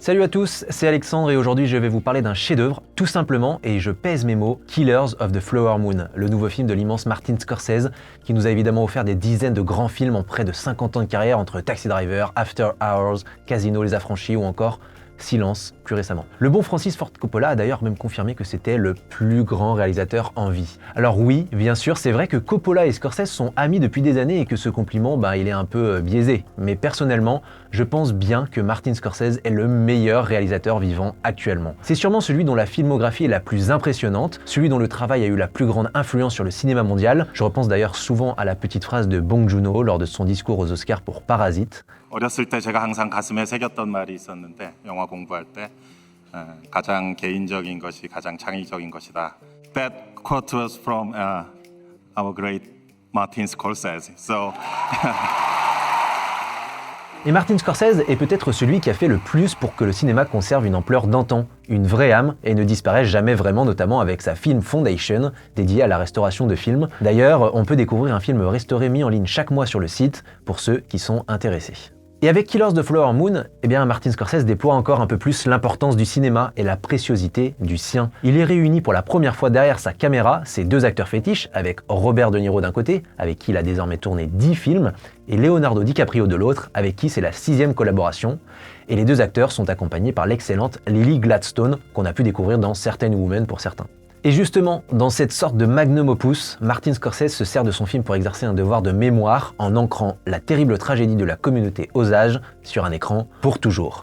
Salut à tous, c'est Alexandre et aujourd'hui je vais vous parler d'un chef-d'œuvre, tout simplement, et je pèse mes mots, Killers of the Flower Moon, le nouveau film de l'immense Martin Scorsese, qui nous a évidemment offert des dizaines de grands films en près de 50 ans de carrière entre Taxi Driver, After Hours, Casino, Les Affranchis ou encore Silence, plus récemment. Le bon Francis Ford Coppola a d'ailleurs même confirmé que c'était le plus grand réalisateur en vie. Alors oui, bien sûr, c'est vrai que Coppola et Scorsese sont amis depuis des années et que ce compliment, il est un peu biaisé. Mais personnellement, je pense bien que Martin Scorsese est le meilleur réalisateur vivant actuellement. C'est sûrement celui dont la filmographie est la plus impressionnante, celui dont le travail a eu la plus grande influence sur le cinéma mondial. Je repense d'ailleurs souvent à la petite phrase de Bong Joon-ho lors de son discours aux Oscars pour Parasite. 어렸을 때 제가 항상 가슴에 새겼던 말이 있었는데 영화 공부할 때 가장 개인적인 것이 가장 창의적인 것이다. That quote was from our great Martin Scorsese. Et Martin Scorsese est peut-être celui qui a fait le plus pour que le cinéma conserve une ampleur d'antan, une vraie âme, et ne disparaisse jamais vraiment, notamment avec sa Film Foundation, dédiée à la restauration de films. D'ailleurs, on peut découvrir un film restauré mis en ligne chaque mois sur le site, pour ceux qui sont intéressés. Et avec Killers of the Flower Moon, Martin Scorsese déploie encore un peu plus l'importance du cinéma et la préciosité du sien. Il est réuni pour la première fois derrière sa caméra ses deux acteurs fétiches, avec Robert De Niro d'un côté, avec qui il a désormais tourné 10 films, et Leonardo DiCaprio de l'autre, avec qui c'est la 6e collaboration. Et les deux acteurs sont accompagnés par l'excellente Lily Gladstone, qu'on a pu découvrir dans Certain Women pour certains. Et justement, dans cette sorte de magnum opus, Martin Scorsese se sert de son film pour exercer un devoir de mémoire en ancrant la terrible tragédie de la communauté Osage sur un écran pour toujours.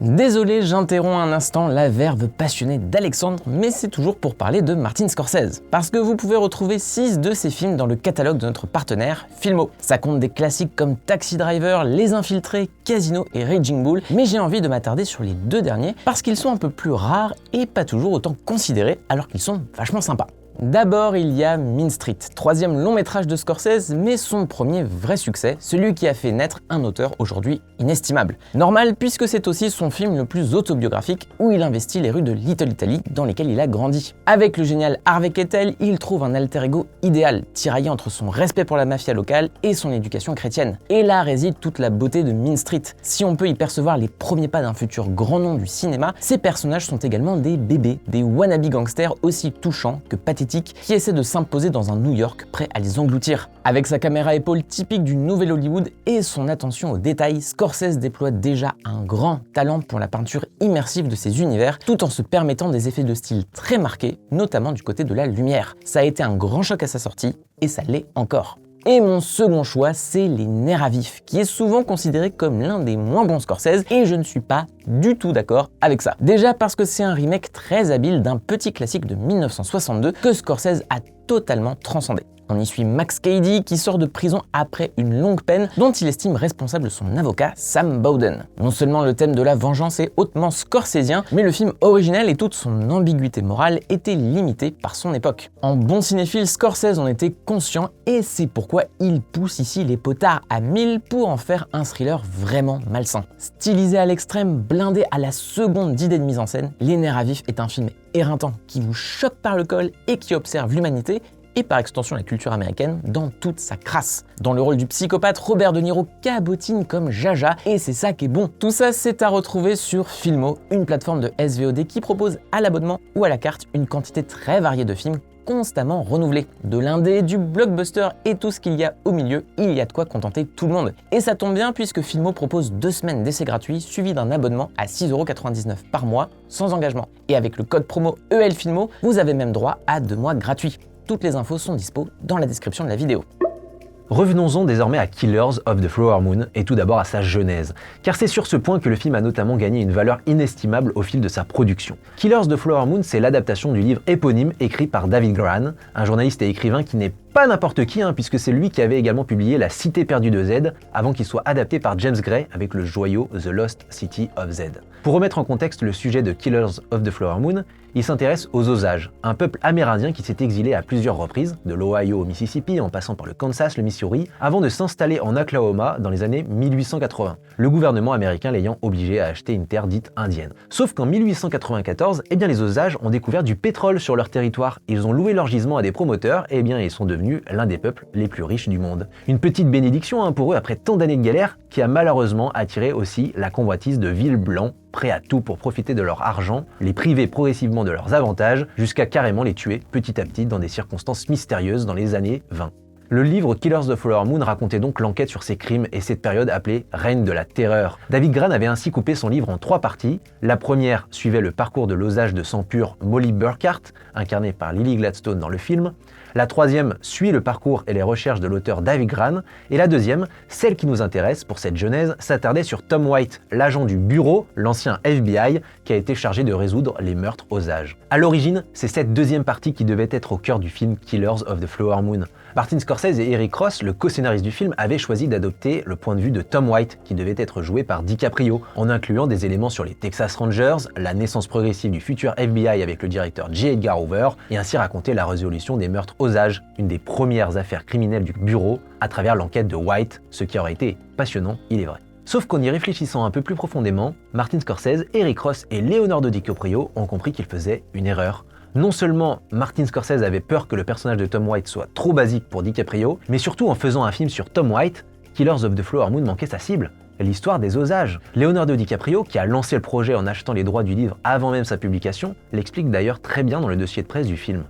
Désolé, j'interromps un instant la verve passionnée d'Alexandre, mais c'est toujours pour parler de Martin Scorsese. Parce que vous pouvez retrouver 6 de ses films dans le catalogue de notre partenaire Filmo. Ça compte des classiques comme Taxi Driver, Les Infiltrés, Casino et Raging Bull, mais j'ai envie de m'attarder sur les 2 derniers parce qu'ils sont un peu plus rares et pas toujours autant considérés alors qu'ils sont vachement sympas. D'abord, il y a Mean Street, 3e long métrage de Scorsese, mais son premier vrai succès, celui qui a fait naître un auteur aujourd'hui inestimable. Normal, puisque c'est aussi son film le plus autobiographique, où il investit les rues de Little Italy dans lesquelles il a grandi. Avec le génial Harvey Keitel, il trouve un alter ego idéal, tiraillé entre son respect pour la mafia locale et son éducation chrétienne. Et là réside toute la beauté de Mean Street. Si on peut y percevoir les premiers pas d'un futur grand nom du cinéma, ces personnages sont également des bébés, des wannabe gangsters aussi touchants que pathétiques, qui essaie de s'imposer dans un New York prêt à les engloutir. Avec sa caméra à épaule typique du nouvel Hollywood et son attention aux détails, Scorsese déploie déjà un grand talent pour la peinture immersive de ses univers, tout en se permettant des effets de style très marqués, notamment du côté de la lumière. Ça a été un grand choc à sa sortie, et ça l'est encore. Et mon second choix, c'est Les Nerfs à vif, qui est souvent considéré comme l'un des moins bons Scorsese, et je ne suis pas du tout d'accord avec ça. Déjà parce que c'est un remake très habile d'un petit classique de 1962 que Scorsese a totalement transcendé. On y suit Max Cady qui sort de prison après une longue peine dont il estime responsable son avocat Sam Bowden. Non seulement le thème de la vengeance est hautement scorsésien, mais le film original et toute son ambiguïté morale étaient limités par son époque. En bon cinéphile, Scorsese en était conscient et c'est pourquoi il pousse ici les potards à 1000 pour en faire un thriller vraiment malsain. Stylisé à l'extrême, blindé à la seconde d'idées de mise en scène, Les Nerfs à vif est un film éreintant qui vous choque par le col et qui observe l'humanité et par extension la culture américaine dans toute sa crasse. Dans le rôle du psychopathe, Robert De Niro cabotine comme Jaja, et c'est ça qui est bon. Tout ça, c'est à retrouver sur Filmo, une plateforme de SVOD qui propose à l'abonnement ou à la carte une quantité très variée de films constamment renouvelés. De l'indé, du blockbuster et tout ce qu'il y a au milieu, il y a de quoi contenter tout le monde. Et ça tombe bien puisque Filmo propose 2 semaines d'essai gratuit suivi d'un abonnement à 6,99€ par mois sans engagement. Et avec le code promo ELFilmo, vous avez même droit à 2 mois gratuits. Toutes les infos sont dispo dans la description de la vidéo. Revenons-en désormais à Killers of the Flower Moon, et tout d'abord à sa genèse, car c'est sur ce point que le film a notamment gagné une valeur inestimable au fil de sa production. Killers of the Flower Moon, c'est l'adaptation du livre éponyme écrit par David Grann, un journaliste et écrivain qui n'est pas n'importe qui, puisque c'est lui qui avait également publié La Cité perdue de Z, avant qu'il soit adapté par James Gray avec le joyau The Lost City of Z. Pour remettre en contexte le sujet de Killers of the Flower Moon, il s'intéresse aux Osages, un peuple amérindien qui s'est exilé à plusieurs reprises, de l'Ohio au Mississippi en passant par le Kansas, le Missouri, avant de s'installer en Oklahoma dans les années 1880, le gouvernement américain l'ayant obligé à acheter une terre dite indienne. Sauf qu'en 1894, les Osages ont découvert du pétrole sur leur territoire. Ils ont loué leur gisement à des promoteurs et ils sont devenus devenu l'un des peuples les plus riches du monde. Une petite bénédiction pour eux après tant d'années de galère, qui a malheureusement attiré aussi la convoitise de villes blancs, prêts à tout pour profiter de leur argent, les priver progressivement de leurs avantages, jusqu'à carrément les tuer petit à petit dans des circonstances mystérieuses dans les années 20. Le livre Killers of the Flower Moon racontait donc l'enquête sur ces crimes et cette période appelée règne de la terreur. David Grann avait ainsi coupé son livre en 3 parties. La première suivait le parcours de l'osage de sang pur Molly Burkhart, incarnée par Lily Gladstone dans le film. La troisième suit le parcours et les recherches de l'auteur David Grann. Et la deuxième, celle qui nous intéresse pour cette genèse, s'attardait sur Tom White, l'agent du bureau, l'ancien FBI, qui a été chargé de résoudre les meurtres Osage. À l'origine, c'est cette deuxième partie qui devait être au cœur du film Killers of the Flower Moon. Martin Scorsese et Eric Ross, le co-scénariste du film, avaient choisi d'adopter le point de vue de Tom White, qui devait être joué par DiCaprio, en incluant des éléments sur les Texas Rangers, la naissance progressive du futur FBI avec le directeur J. Edgar Hoover, et ainsi raconter la résolution des meurtres Osage, une des premières affaires criminelles du bureau, à travers l'enquête de White, ce qui aurait été passionnant, il est vrai. Sauf qu'en y réfléchissant un peu plus profondément, Martin Scorsese, Eric Ross et Leonardo DiCaprio ont compris qu'ils faisaient une erreur. Non seulement Martin Scorsese avait peur que le personnage de Tom White soit trop basique pour DiCaprio, mais surtout en faisant un film sur Tom White, Killers of the Flower Moon manquait sa cible, l'histoire des Osages. Leonardo DiCaprio, qui a lancé le projet en achetant les droits du livre avant même sa publication, l'explique d'ailleurs très bien dans le dossier de presse du film.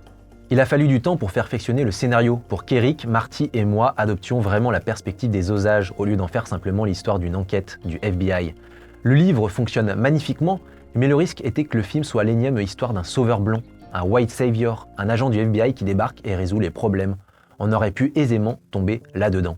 Il a fallu du temps pour perfectionner le scénario, pour qu'Eric, Marty et moi adoptions vraiment la perspective des Osages au lieu d'en faire simplement l'histoire d'une enquête du FBI. Le livre fonctionne magnifiquement, mais le risque était que le film soit l'énième histoire d'un sauveur blanc, un white savior, un agent du FBI qui débarque et résout les problèmes. On aurait pu aisément tomber là-dedans.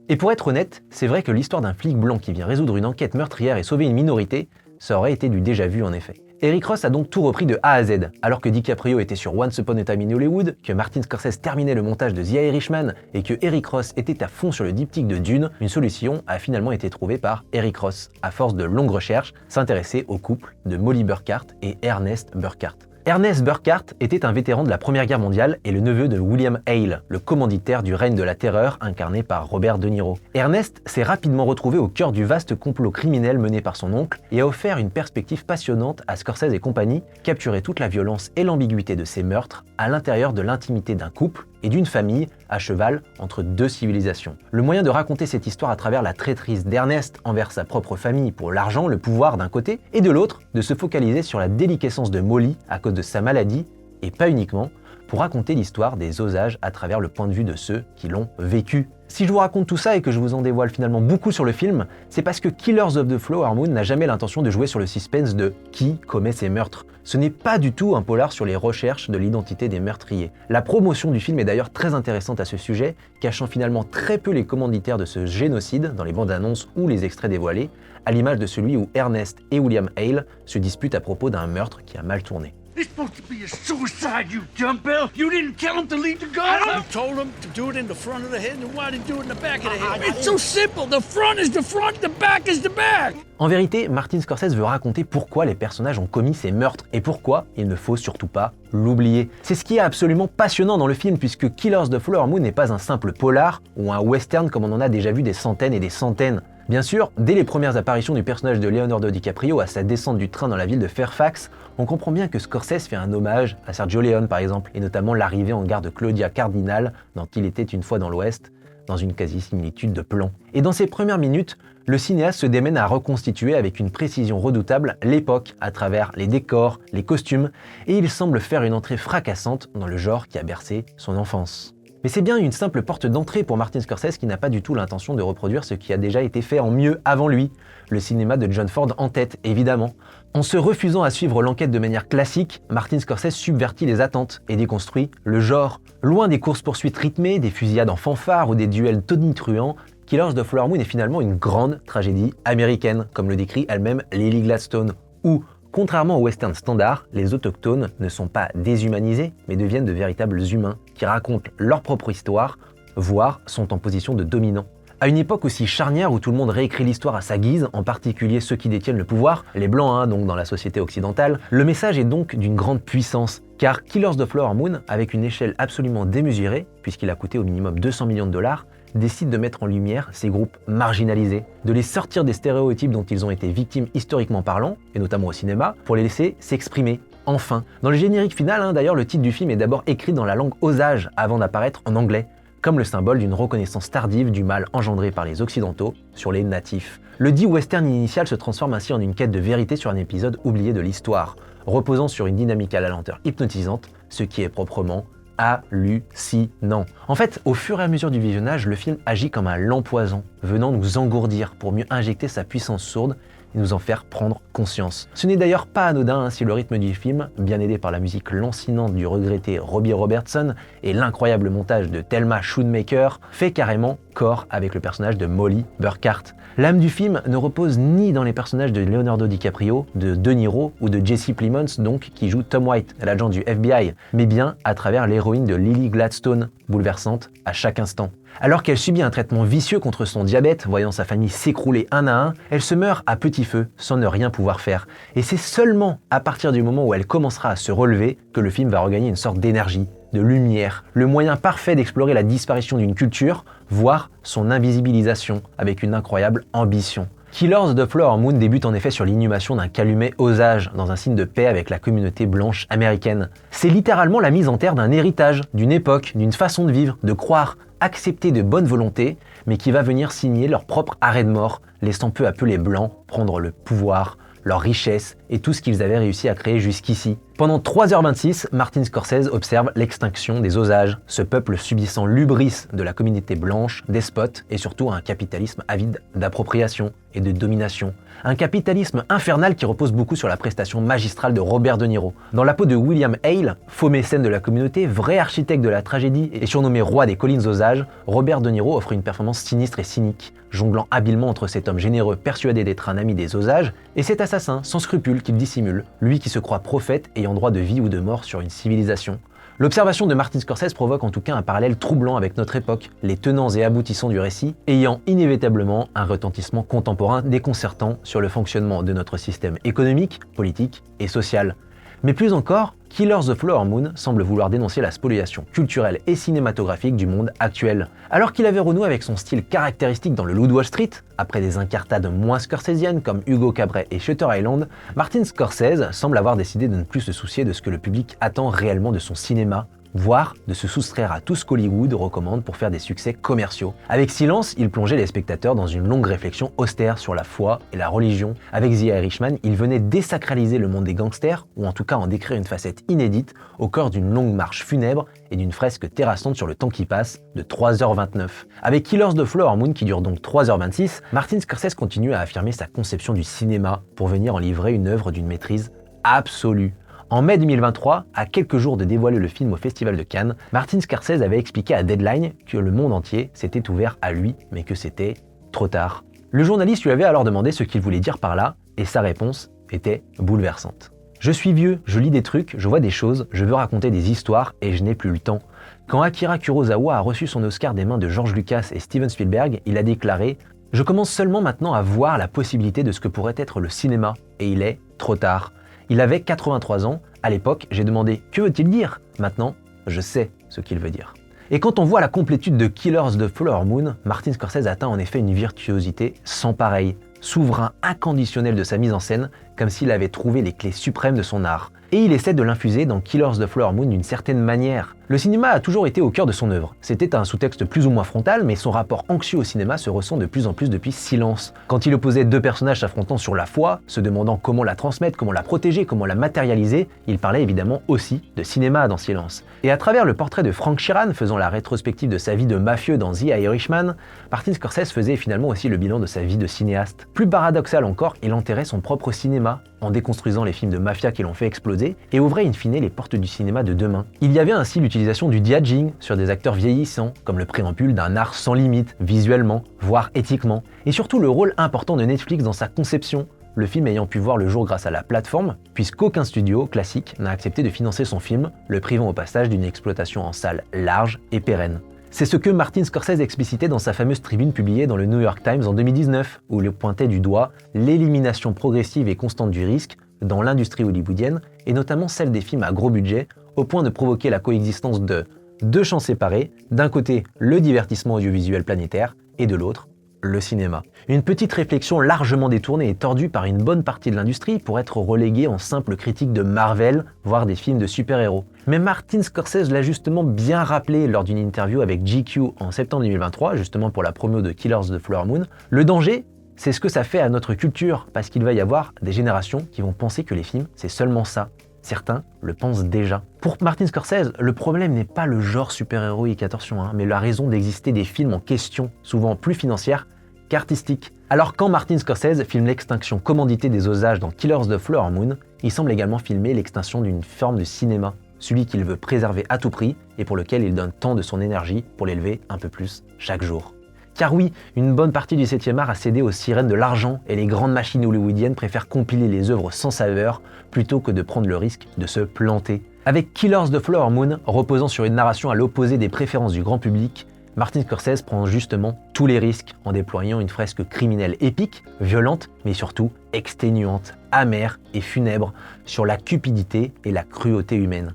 Et pour être honnête, c'est vrai que l'histoire d'un flic blanc qui vient résoudre une enquête meurtrière et sauver une minorité, ça aurait été du déjà-vu en effet. Eric Ross a donc tout repris de A à Z, alors que DiCaprio était sur Once Upon a Time in Hollywood, que Martin Scorsese terminait le montage de The Irishman et que Eric Ross était à fond sur le diptyque de Dune, une solution a finalement été trouvée par Eric Ross, à force de longues recherches, s'intéresser au couple de Molly Burkhart et Ernest Burkhart. Ernest Burkhart était un vétéran de la Première Guerre mondiale et le neveu de William Hale, le commanditaire du règne de la terreur incarné par Robert De Niro. Ernest s'est rapidement retrouvé au cœur du vaste complot criminel mené par son oncle et a offert une perspective passionnante à Scorsese et compagnie, capturer toute la violence et l'ambiguïté de ces meurtres à l'intérieur de l'intimité d'un couple et d'une famille à cheval entre 2 civilisations. Le moyen de raconter cette histoire à travers la traîtrise d'Ernest envers sa propre famille pour l'argent, le pouvoir d'un côté, et de l'autre, de se focaliser sur la déliquescence de Molly à cause de sa maladie, et pas uniquement, pour raconter l'histoire des Osages à travers le point de vue de ceux qui l'ont vécu. Si je vous raconte tout ça et que je vous en dévoile finalement beaucoup sur le film, c'est parce que Killers of the Flower Moon n'a jamais l'intention de jouer sur le suspense de qui commet ces meurtres. Ce n'est pas du tout un polar sur les recherches de l'identité des meurtriers. La promotion du film est d'ailleurs très intéressante à ce sujet, cachant finalement très peu les commanditaires de ce génocide dans les bandes annonces ou les extraits dévoilés, à l'image de celui où Ernest et William Hale se disputent à propos d'un meurtre qui a mal tourné. It's supposed to be a suicide, you dumbbell. You didn't tell him to leave the gun. You told him to do it in the front of the head, and why didn't you do it in the back of the head? It's so simple. The front is the front, the back is the back. En vérité, Martin Scorsese veut raconter pourquoi les personnages ont commis ces meurtres et pourquoi il ne faut surtout pas l'oublier. C'est ce qui est absolument passionnant dans le film puisque Killers of the Flower Moon n'est pas un simple polar ou un western comme on en a déjà vu des centaines et des centaines. Bien sûr, dès les premières apparitions du personnage de Leonardo DiCaprio à sa descente du train dans la ville de Fairfax, on comprend bien que Scorsese fait un hommage à Sergio Leone par exemple, et notamment l'arrivée en gare de Claudia Cardinal dans Il était une fois dans l'Ouest, dans une quasi-similitude de plan. Et dans ces premières minutes, le cinéaste se démène à reconstituer avec une précision redoutable l'époque à travers les décors, les costumes, et il semble faire une entrée fracassante dans le genre qui a bercé son enfance. Mais c'est bien une simple porte d'entrée pour Martin Scorsese qui n'a pas du tout l'intention de reproduire ce qui a déjà été fait en mieux avant lui, le cinéma de John Ford en tête évidemment. En se refusant à suivre l'enquête de manière classique, Martin Scorsese subvertit les attentes et déconstruit le genre. Loin des courses-poursuites rythmées, des fusillades en fanfare ou des duels tonitruants, Killers of the Flower Moon est finalement une grande tragédie américaine, comme le décrit elle-même Lily Gladstone, où, contrairement au western standard, les autochtones ne sont pas déshumanisés, mais deviennent de véritables humains qui racontent leur propre histoire, voire sont en position de dominant. À une époque aussi charnière où tout le monde réécrit l'histoire à sa guise, en particulier ceux qui détiennent le pouvoir, les blancs donc dans la société occidentale, le message est donc d'une grande puissance, car Killers of the Flower Moon, avec une échelle absolument démesurée, puisqu'il a coûté au minimum 200 millions de dollars, décide de mettre en lumière ces groupes marginalisés, de les sortir des stéréotypes dont ils ont été victimes historiquement parlant, et notamment au cinéma, pour les laisser s'exprimer. Enfin, dans le générique final, d'ailleurs, le titre du film est d'abord écrit dans la langue Osage avant d'apparaître en anglais. comme le symbole d'une reconnaissance tardive du mal engendré par les Occidentaux sur les natifs. Le dit western initial se transforme ainsi en une quête de vérité sur un épisode oublié de l'histoire, reposant sur une dynamique à la lenteur hypnotisante, ce qui est proprement hallucinant. En fait, au fur et à mesure du visionnage, le film agit comme un lent poison, venant nous engourdir pour mieux injecter sa puissance sourde et nous en faire prendre conscience. Ce n'est d'ailleurs pas anodin si le rythme du film, bien aidé par la musique lancinante du regretté Robbie Robertson et l'incroyable montage de Thelma Schoonmaker, fait carrément corps avec le personnage de Molly Burkhart. L'âme du film ne repose ni dans les personnages de Leonardo DiCaprio, de De Niro ou de Jesse Plemons, donc qui joue Tom White, l'agent du FBI, mais bien à travers l'héroïne de Lily Gladstone, bouleversante à chaque instant. Alors qu'elle subit un traitement vicieux contre son diabète, voyant sa famille s'écrouler un à un, elle se meurt à petit feu, sans ne rien pouvoir faire. Et c'est seulement à partir du moment où elle commencera à se relever que le film va regagner une sorte d'énergie, de lumière, le moyen parfait d'explorer la disparition d'une culture, voire son invisibilisation, avec une incroyable ambition. Killers of the Flower Moon débute en effet sur l'inhumation d'un calumet Osage, dans un signe de paix avec la communauté blanche américaine. C'est littéralement la mise en terre d'un héritage, d'une époque, d'une façon de vivre, de croire, accepter de bonne volonté, mais qui va venir signer leur propre arrêt de mort, laissant peu à peu les Blancs prendre le pouvoir, leur richesse et tout ce qu'ils avaient réussi à créer jusqu'ici. Pendant 3h26, Martin Scorsese observe l'extinction des Osages, ce peuple subissant l'hubris de la communauté blanche, despote et surtout un capitalisme avide d'appropriation et de domination. Un capitalisme infernal qui repose beaucoup sur la prestation magistrale de Robert De Niro. Dans la peau de William Hale, faux mécène de la communauté, vrai architecte de la tragédie et surnommé roi des collines Osages, Robert De Niro offre une performance sinistre et cynique, jonglant habilement entre cet homme généreux persuadé d'être un ami des Osages et cet assassin sans scrupules qu'il dissimule, lui qui se croit prophète ayant droit de vie ou de mort sur une civilisation. L'observation de Martin Scorsese provoque en tout cas un parallèle troublant avec notre époque, les tenants et aboutissants du récit ayant inévitablement un retentissement contemporain déconcertant sur le fonctionnement de notre système économique, politique et social. Mais plus encore, Killers of the Flower Moon semble vouloir dénoncer la spoliation culturelle et cinématographique du monde actuel. Alors qu'il avait renoué avec son style caractéristique dans le Loup de Wall Street, après des incartades moins scorsésiennes comme Hugo Cabret et Shutter Island, Martin Scorsese semble avoir décidé de ne plus se soucier de ce que le public attend réellement de son cinéma, voire de se soustraire à tout ce qu'Hollywood recommande pour faire des succès commerciaux. Avec Silence, il plongeait les spectateurs dans une longue réflexion austère sur la foi et la religion. Avec The Irishman, il venait désacraliser le monde des gangsters, ou en tout cas en décrire une facette inédite, au cœur d'une longue marche funèbre et d'une fresque terrassante sur le temps qui passe, de 3h29. Avec Killers of the Flower Moon, qui dure donc 3h26, Martin Scorsese continue à affirmer sa conception du cinéma pour venir en livrer une œuvre d'une maîtrise absolue. En mai 2023, à quelques jours de dévoiler le film au Festival de Cannes, Martin Scorsese avait expliqué à Deadline que le monde entier s'était ouvert à lui, mais que c'était trop tard. Le journaliste lui avait alors demandé ce qu'il voulait dire par là, et sa réponse était bouleversante. « Je suis vieux, je lis des trucs, je vois des choses, je veux raconter des histoires, et je n'ai plus le temps. » Quand Akira Kurosawa a reçu son Oscar des mains de George Lucas et Steven Spielberg, il a déclaré « Je commence seulement maintenant à voir la possibilité de ce que pourrait être le cinéma, et il est trop tard. » Il avait 83 ans, à l'époque, j'ai demandé « Que veut-il dire ?» Maintenant, je sais ce qu'il veut dire. Et quand on voit la complétude de Killers of the Flower Moon, Martin Scorsese atteint en effet une virtuosité sans pareille, souverain inconditionnel de sa mise en scène, comme s'il avait trouvé les clés suprêmes de son art. Et il essaie de l'infuser dans Killers of the Flower Moon d'une certaine manière. Le cinéma a toujours été au cœur de son œuvre. C'était un sous-texte plus ou moins frontal, mais son rapport anxieux au cinéma se ressent de plus en plus depuis Silence. Quand il opposait deux personnages s'affrontant sur la foi, se demandant comment la transmettre, comment la protéger, comment la matérialiser, il parlait évidemment aussi de cinéma dans Silence. Et à travers le portrait de Frank Sheeran faisant la rétrospective de sa vie de mafieux dans The Irishman, Martin Scorsese faisait finalement aussi le bilan de sa vie de cinéaste. Plus paradoxal encore, il enterrait son propre cinéma en déconstruisant les films de mafia qui l'ont fait exploser et ouvrait in fine les portes du cinéma de demain. Il y avait ainsi l'utilisation du diaging sur des acteurs vieillissants, comme le préambule d'un art sans limite, visuellement, voire éthiquement, et surtout le rôle important de Netflix dans sa conception, le film ayant pu voir le jour grâce à la plateforme, puisqu'aucun studio classique n'a accepté de financer son film, le privant au passage d'une exploitation en salle large et pérenne. C'est ce que Martin Scorsese explicitait dans sa fameuse tribune publiée dans le New York Times en 2019, où il pointait du doigt l'élimination progressive et constante du risque dans l'industrie hollywoodienne, et notamment celle des films à gros budget, au point de provoquer la coexistence de deux champs séparés, d'un côté le divertissement audiovisuel planétaire, et de l'autre le cinéma. Une petite réflexion largement détournée et tordue par une bonne partie de l'industrie pour être reléguée en simple critique de Marvel, voire des films de super-héros. Mais Martin Scorsese l'a justement bien rappelé lors d'une interview avec GQ en septembre 2023, justement pour la promo de Killers of the Flower Moon. Le danger, c'est ce que ça fait à notre culture, parce qu'il va y avoir des générations qui vont penser que les films, c'est seulement ça. Certains le pensent déjà. Pour Martin Scorsese, le problème n'est pas le genre super-héroïque, attention, mais la raison d'exister des films en question, souvent plus financières qu'artistiques. Alors quand Martin Scorsese filme l'extinction commanditée des osages dans Killers of the Flower Moon, il semble également filmer l'extinction d'une forme de cinéma, celui qu'il veut préserver à tout prix et pour lequel il donne tant de son énergie pour l'élever un peu plus chaque jour. Car oui, une bonne partie du 7e art a cédé aux sirènes de l'argent et les grandes machines hollywoodiennes préfèrent compiler les œuvres sans saveur plutôt que de prendre le risque de se planter. Avec Killers of the Flower Moon, reposant sur une narration à l'opposé des préférences du grand public, Martin Scorsese prend justement tous les risques en déployant une fresque criminelle épique, violente, mais surtout exténuante, amère et funèbre sur la cupidité et la cruauté humaine.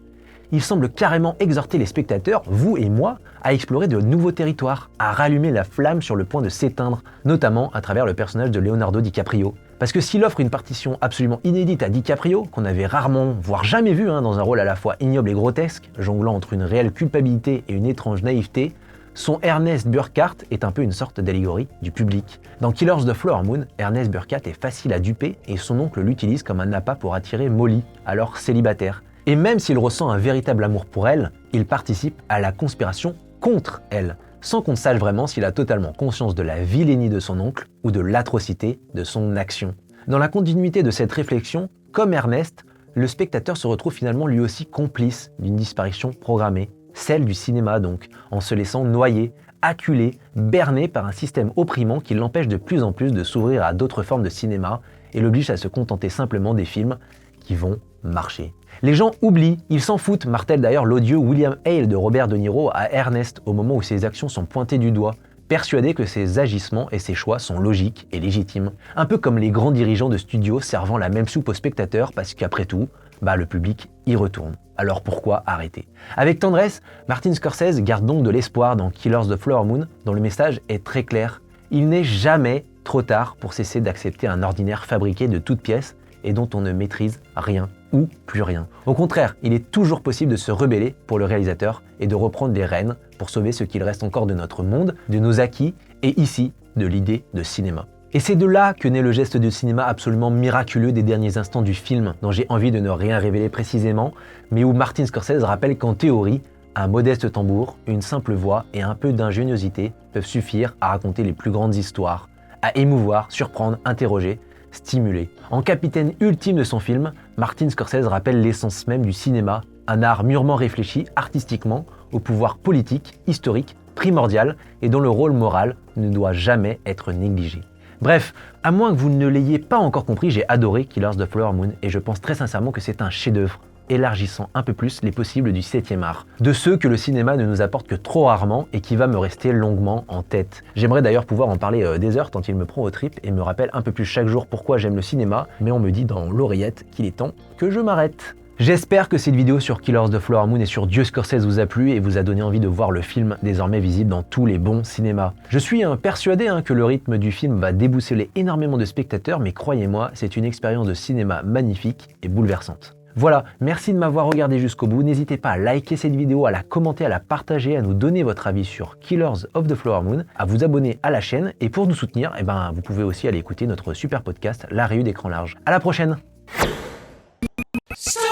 Il semble carrément exhorter les spectateurs, vous et moi, à explorer de nouveaux territoires, à rallumer la flamme sur le point de s'éteindre, notamment à travers le personnage de Leonardo DiCaprio. Parce que s'il offre une partition absolument inédite à DiCaprio, qu'on avait rarement, voire jamais vu dans un rôle à la fois ignoble et grotesque, jonglant entre une réelle culpabilité et une étrange naïveté, son Ernest Burkhardt est un peu une sorte d'allégorie du public. Dans Killers of the Flower Moon, Ernest Burkhardt est facile à duper et son oncle l'utilise comme un appât pour attirer Molly, alors célibataire. Et même s'il ressent un véritable amour pour elle, il participe à la conspiration contre elle, sans qu'on sache vraiment s'il a totalement conscience de la vilainie de son oncle ou de l'atrocité de son action. Dans la continuité de cette réflexion, comme Ernest, le spectateur se retrouve finalement lui aussi complice d'une disparition programmée, celle du cinéma donc, en se laissant noyer, acculé, berné par un système opprimant qui l'empêche de plus en plus de s'ouvrir à d'autres formes de cinéma et l'oblige à se contenter simplement des films qui vont marcher. Les gens oublient, ils s'en foutent, martèle d'ailleurs l'odieux William Hale de Robert De Niro à Ernest au moment où ses actions sont pointées du doigt, persuadé que ses agissements et ses choix sont logiques et légitimes. Un peu comme les grands dirigeants de studios servant la même soupe aux spectateurs parce qu'après tout, le public y retourne. Alors pourquoi arrêter? Avec tendresse, Martin Scorsese garde donc de l'espoir dans Killers of the Flower Moon, dont le message est très clair. Il n'est jamais trop tard pour cesser d'accepter un ordinaire fabriqué de toutes pièces et dont on ne maîtrise rien ou plus rien. Au contraire, il est toujours possible de se rebeller pour le réalisateur et de reprendre les rênes pour sauver ce qu'il reste encore de notre monde, de nos acquis et ici, de l'idée de cinéma. Et c'est de là que naît le geste de cinéma absolument miraculeux des derniers instants du film, dont j'ai envie de ne rien révéler précisément, mais où Martin Scorsese rappelle qu'en théorie, un modeste tambour, une simple voix et un peu d'ingéniosité peuvent suffire à raconter les plus grandes histoires, à émouvoir, surprendre, interroger, stimuler. En capitaine ultime de son film, Martin Scorsese rappelle l'essence même du cinéma, un art mûrement réfléchi artistiquement, au pouvoir politique, historique, primordial et dont le rôle moral ne doit jamais être négligé. Bref, à moins que vous ne l'ayez pas encore compris, j'ai adoré Killers of the Flower Moon et je pense très sincèrement que c'est un chef-d'œuvre, élargissant un peu plus les possibles du 7e art, de ceux que le cinéma ne nous apporte que trop rarement et qui va me rester longuement en tête. J'aimerais d'ailleurs pouvoir en parler des heures tant il me prend aux tripes et me rappelle un peu plus chaque jour pourquoi j'aime le cinéma, mais on me dit dans l'oreillette qu'il est temps que je m'arrête. J'espère que cette vidéo sur Killers of the Flower Moon et sur Dieu Scorsese vous a plu et vous a donné envie de voir le film désormais visible dans tous les bons cinémas. Je suis persuadé que le rythme du film va déboussoler énormément de spectateurs, mais croyez-moi, c'est une expérience de cinéma magnifique et bouleversante. Voilà, merci de m'avoir regardé jusqu'au bout. N'hésitez pas à liker cette vidéo, à la commenter, à la partager, à nous donner votre avis sur Killers of the Flower Moon, à vous abonner à la chaîne et pour nous soutenir, vous pouvez aussi aller écouter notre super podcast La Réu d'écran large. À la prochaine. Stop!